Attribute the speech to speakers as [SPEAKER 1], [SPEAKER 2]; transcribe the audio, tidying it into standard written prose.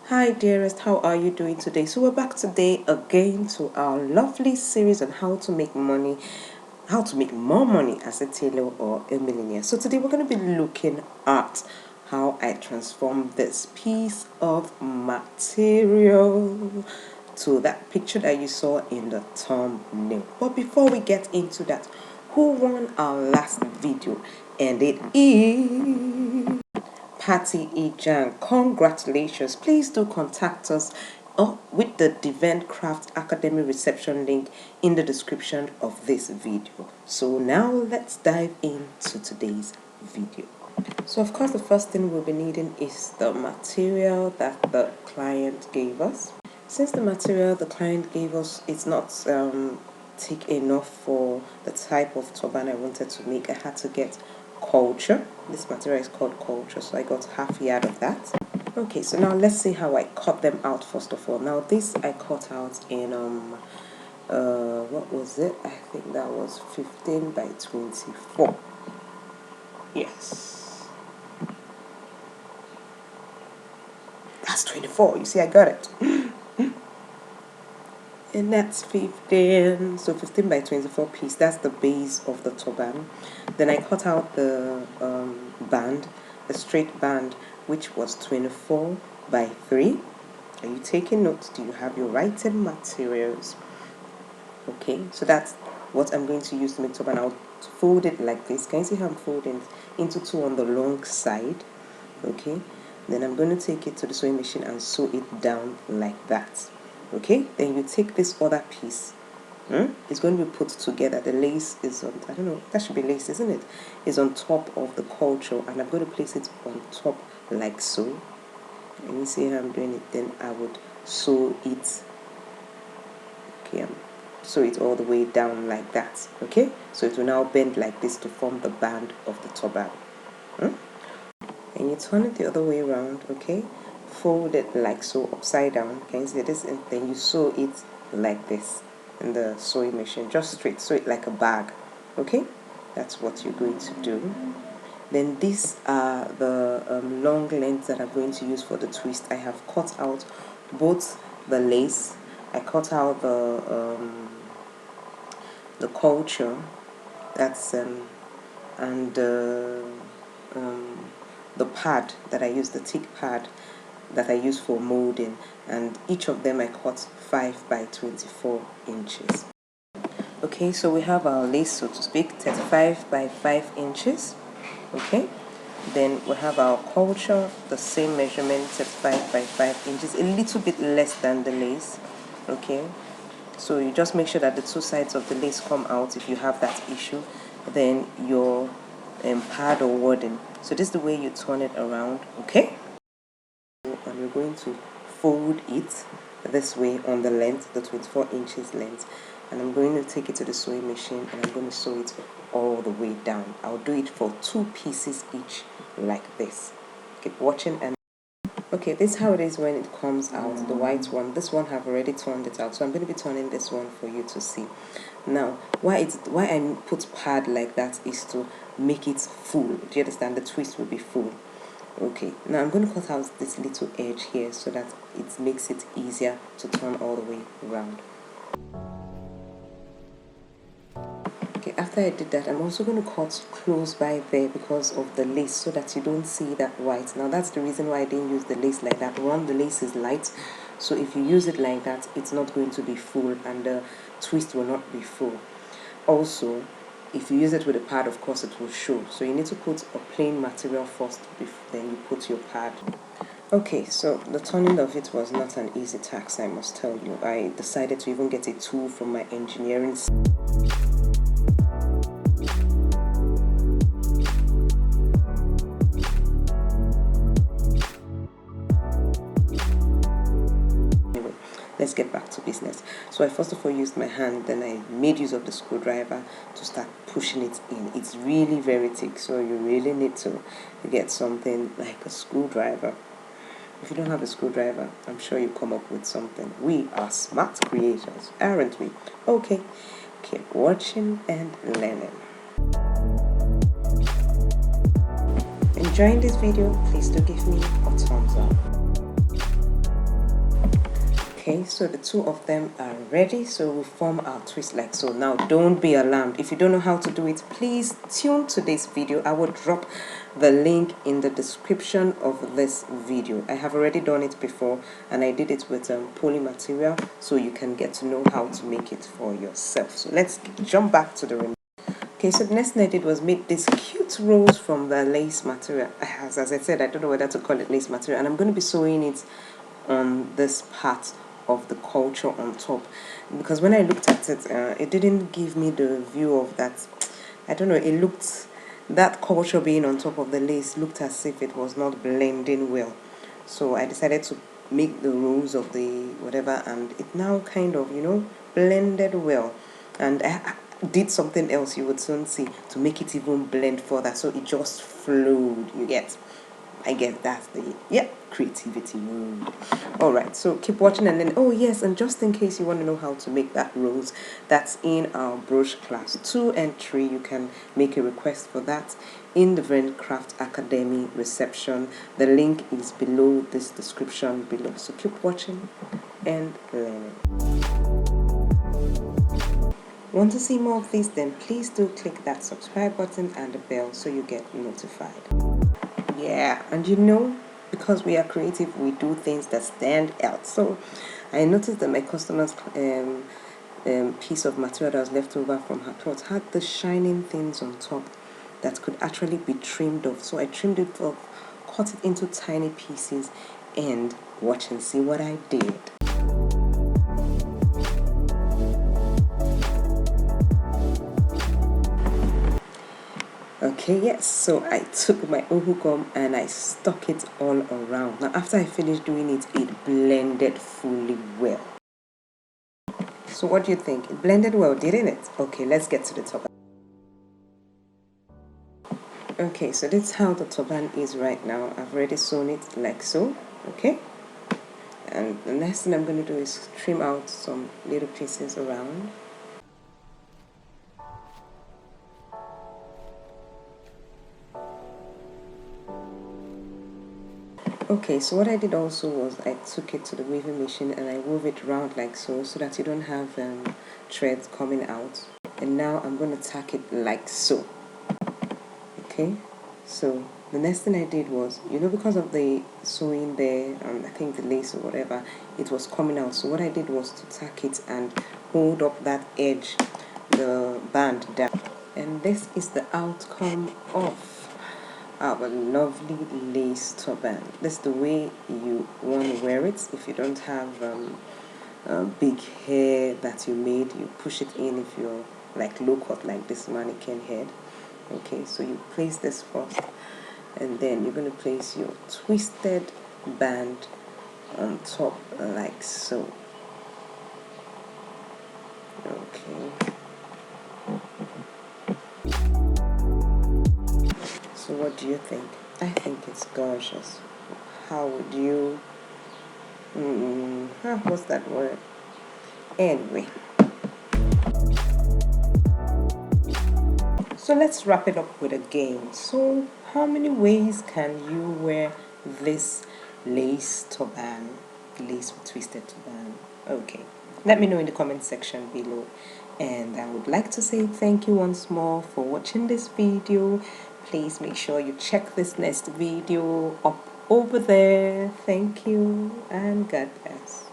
[SPEAKER 1] Hi dearest, how are you doing today? So we're back today again to our lovely series on how to make money, how to make more money as a tailor or a millionaire. So today we're going to be looking at how I transform this piece of material to that picture that you saw in the thumbnail. But before we get into that, who won our last video? And it is Patty Ejan. Congratulations. Please do contact us with the Devent Craft Academy reception link in the description of this video. So now let's dive into today's video. So of course the first thing we'll be needing is the material that the client gave us. Since the material the client gave us is not thick enough for the type of turban I wanted to make, I had to get culture. This material is called culture, so I got half yard of that. Okay, so now let's see how I cut them out first of all. Now this I cut out in what was it? I think that was 15 by 24. Yes, that's 24. You see, I got it. And that's 15, so 15 by 24 piece. That's the base of the turban. Then I cut out the band, the straight band, which was 24 by 3. Are you taking notes? Do you have your writing materials? Okay, so that's what I'm going to use to make turban. I'll fold it like this. Can you see how I'm folding into 2 on the long side? Okay, then I'm going to take it to the sewing machine and sew it down like that. Okay, then you take this other piece. It's going to be put together. The lace is on, I don't know, that should be lace, isn't it? Is on top of the culture, and I'm going to place it on top like so. And you see how I'm doing it. Then I would sew it. Okay, sew it all the way down like that. Okay, so it will now bend like this to form the band of the turban. And you turn it the other way around. Okay, fold it like so, upside down. Can you see this? And then you sew it like this in the sewing machine, just straight. Sew it like a bag. Okay, that's what you're going to do. Then these are the long lengths that I'm going to use for the twist. I have cut out both the lace, I cut out the culture, that's and the pad that I use, the thick pad that I use for molding, and each of them I cut 5 by 24 inches. Okay, so we have our lace, so to speak, 35 by 5 inches. Okay, then we have our culture, the same measurement, 35 by 5 inches, a little bit less than the lace. Okay, so you just make sure that the 2 sides of the lace come out if you have that issue. Then your pad or wadding, so this is the way you turn it around. Okay, and we're going to fold it this way on the length, the 24 inches length, and I'm going to take it to the sewing machine and I'm going to sew it all the way down. I'll do it for 2 pieces each like this. Keep watching. And okay, this is how it is when it comes out, the white one. This one I've already turned it out, so I'm going to be turning this one for you to see. Now, why I put pad like that is to make it full. Do you understand? The twist will be full. Okay, now I'm going to cut out this little edge here so that it makes it easier to turn all the way around. Okay, after I did that, I'm also going to cut close by there because of the lace so that you don't see that white. Now that's the reason why I didn't use the lace like that. One, the lace is light, so if you use it like that, it's not going to be full and the twist will not be full. Also, if you use it with a pad, of course it will show, so you need to put a plain material first, then you put your pad. Okay, so the turning of it was not an easy task, I must tell you. I decided to even get a tool from my engineering. Let's get back to business. So I first of all used my hand, then I made use of the screwdriver to start pushing it in. It's really very thick, so you really need to get something like a screwdriver. If you don't have a screwdriver, I'm sure you come up with something. We are smart creators, aren't we? Okay, keep watching and learning. Enjoying this video, please do give me a thumbs up. Okay, so the two of them are ready, so we form our twist like so. Now don't be alarmed if you don't know how to do it. Please tune to this video. I will drop the link in the description of this video. I have already done it before, and I did it with poly material, so you can get to know how to make it for yourself. So let's jump back to the room. Okay, so the next thing I did was make this cute rose from the lace material. As I said, I don't know whether to call it lace material, and I'm going to be sewing it on this part of the culture on top, because when I looked at it, it didn't give me the view of that. I don't know, it looked, that culture being on top of the lace looked as if it was not blending well. So I decided to make the rose of the whatever, and it now kind of, you know, blended well. And I did something else you would soon see to make it even blend further, so it just flowed. You get, I guess that's the, yeah, creativity mode. All right, so keep watching. And then, oh yes, and just in case you want to know how to make that rose, that's in our brooch class 2 and 3. You can make a request for that in the Vern Craft Academy reception. The link is below this description below, so keep watching and learning. Want to see more of this? Then please do click that subscribe button and the bell so you get notified. Yeah, and you know, because we are creative, we do things that stand out. So I noticed that my customer's piece of material that was left over from her cloth had the shining things on top that could actually be trimmed off. So I trimmed it off, cut it into tiny pieces, and watch and see what I did. Okay, yes, so I took my ohu gum and I stuck it all around. Now after I finished doing it, it blended fully well. So what do you think? It blended well, didn't it? Okay, let's get to the turban. Okay, so that's how the turban is right now. I've already sewn it like so, okay? And the next thing I'm going to do is trim out some little pieces around. Okay, so what I did also was I took it to the weaving machine and I wove it round like so, so that you don't have threads coming out. And now I'm going to tack it like so. Okay, so the next thing I did was, you know, because of the sewing there, I think the lace or whatever, it was coming out. So what I did was to tack it and hold up that edge, the band down. And this is the outcome of our lovely lace turban. This is the way you want to wear it. If you don't have big hair that you made, you push it in. If you're like low cut like this mannequin head, okay, so you place this first, and then you're going to place your twisted band on top like so. Okay, so what do you think? I think it's gorgeous. How would you what's that word? Anyway, so let's wrap it up with a game. So how many ways can you wear this lace turban, lace with twisted turban? Okay, let me know in the comment section below. And I would like to say thank you once more for watching this video. Please make sure you check this next video up over there. Thank you and God bless.